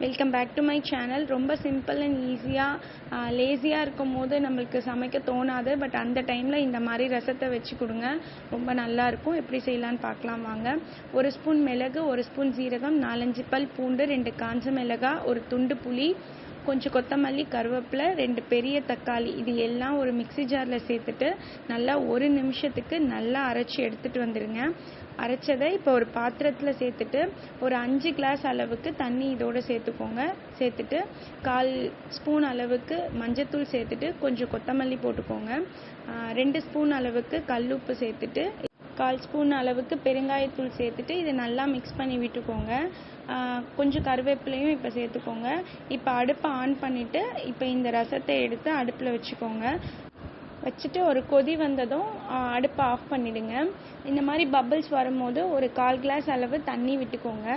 Welcome back to my channel. ரொம்ப simple and ஈஸியாக லேசியாக இருக்கும் போது நம்மளுக்கு சமைக்க தோணாது. பட் அந்த டைமில் இந்த மாதிரி ரசத்தை வச்சு கொடுங்க, ரொம்ப நல்லாயிருக்கும். எப்படி செய்யலான்னு பார்க்கலாம் வாங்க. 1 ஸ்பூன் மிளகு, 1 ஸ்பூன் ஜீரகம், 4-5 பல் பூண்டு, 2 காஞ்ச மிளகாய், ஒரு துண்டு புளி, கொஞ்சம் கொத்தமல்லி, கருவேப்பிலை, 2 பெரிய தக்காளி, இது எல்லாம் ஒரு மிக்சி ஜாரில் சேர்த்துட்டு நல்லா 1 நிமிஷத்துக்கு நல்லா அரைச்சி எடுத்துகிட்டு வந்துடுங்க. அரைச்சதை இப்போ ஒரு பாத்திரத்தில் சேர்த்துட்டு ஒரு 5 கிளாஸ் அளவுக்கு தண்ணி இதோடு சேர்த்துக்கோங்க. சேர்த்துட்டு 1/4 ஸ்பூன் அளவுக்கு மஞ்சத்தூள் சேர்த்துட்டு கொஞ்சம் கொத்தமல்லி போட்டுக்கோங்க. 2 ஸ்பூன் அளவுக்கு கல்லுப்பு சேர்த்துட்டு 1/4 ஸ்பூன் அளவுக்கு பெருங்காயத்தூள் சேர்த்துட்டு இதை நல்லா மிக்ஸ் பண்ணி விட்டுக்கோங்க. கொஞ்சம் கருவேப்பிலையும் இப்போ சேர்த்துக்கோங்க. இப்போ அடுப்பை ஆன் பண்ணிவிட்டு இப்போ இந்த ரசத்தை எடுத்து அடுப்பில் வச்சுக்கோங்க. வச்சுட்டு ஒரு கொதி வந்ததும் அடுப்பை ஆஃப் பண்ணிவிடுங்க. இந்த மாதிரி பபிள்ஸ் வரும்போது ஒரு 1/4 கிளாஸ் அளவு தண்ணி விட்டுக்கோங்க.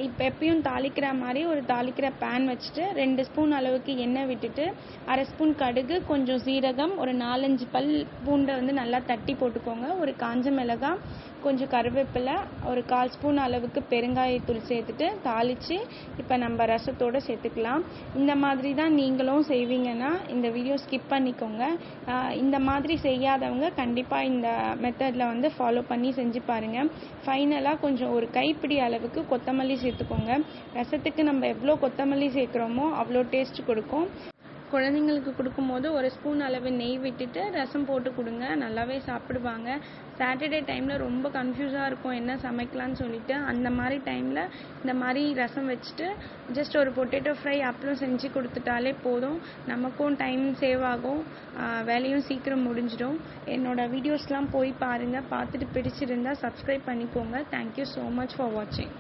இப்போ எப்பயும் தாளிக்கிற மாதிரி ஒரு தாளிக்கிற பேன் வச்சுட்டு 2 ஸ்பூன் அளவுக்கு எண்ணெய் விட்டுட்டு 1/2 ஸ்பூன் கடுகு, கொஞ்சம் சீரகம், ஒரு 4-5 பல் பூண்டை நல்லா தட்டி போட்டுக்கோங்க. ஒரு காஞ்ச மிளகாய், கொஞ்சம் கருவேப்பிலை, ஒரு 1/4 ஸ்பூன் அளவுக்கு பெருங்காயத்தூள் சேர்த்துட்டு தாளித்து இப்போ நம்ம ரசத்தோடு சேர்த்துக்கலாம். இந்த மாதிரி தான் நீங்களும் செய்வீங்கன்னா இந்த வீடியோ ஸ்கிப் பண்ணிக்கோங்க. இந்த மாதிரி செய்யாதவங்க கண்டிப்பாக இந்த மெத்தடில் ஃபாலோ பண்ணி செஞ்சு பாருங்கள். ஃபைனலாக கொஞ்சம் ஒரு கைப்பிடி அளவுக்கு கொத்தமல்லி சேர்த்துக்கோங்க. ரசத்துக்கு நம்ம எவ்வளோ கொத்தமல்லி சேர்க்குறோமோ அவ்வளோ டேஸ்ட் கொடுக்கும். குழந்தைங்களுக்கு கொடுக்கும்போது 1 ஸ்பூன் அளவு நெய் விட்டுட்டு ரசம் போட்டு கொடுங்க, நல்லாவே சாப்பிடுவாங்க. சாட்டர்டே டைமில் ரொம்ப கன்ஃபியூஸாக இருக்கும் என்ன சமைக்கலான்னு சொல்லிட்டு, அந்த மாதிரி டைமில் இந்த மாதிரி ரசம் வச்சுட்டு ஜஸ்ட் ஒரு பொட்டேட்டோ ஃப்ரை அப்புறம் செஞ்சு கொடுத்துட்டாலே போதும். நமக்கும் டைம் சேவ் ஆகும், வேலையும் சீக்கிரம் முடிஞ்சிடும். என்னோடய வீடியோஸ்லாம் போய் பாருங்கள். பார்த்துட்டு பிடிச்சிருந்தால் சப்ஸ்கிரைப் பண்ணிக்கோங்க. தேங்க்யூ ஸோ மச் ஃபார் வாட்சிங்.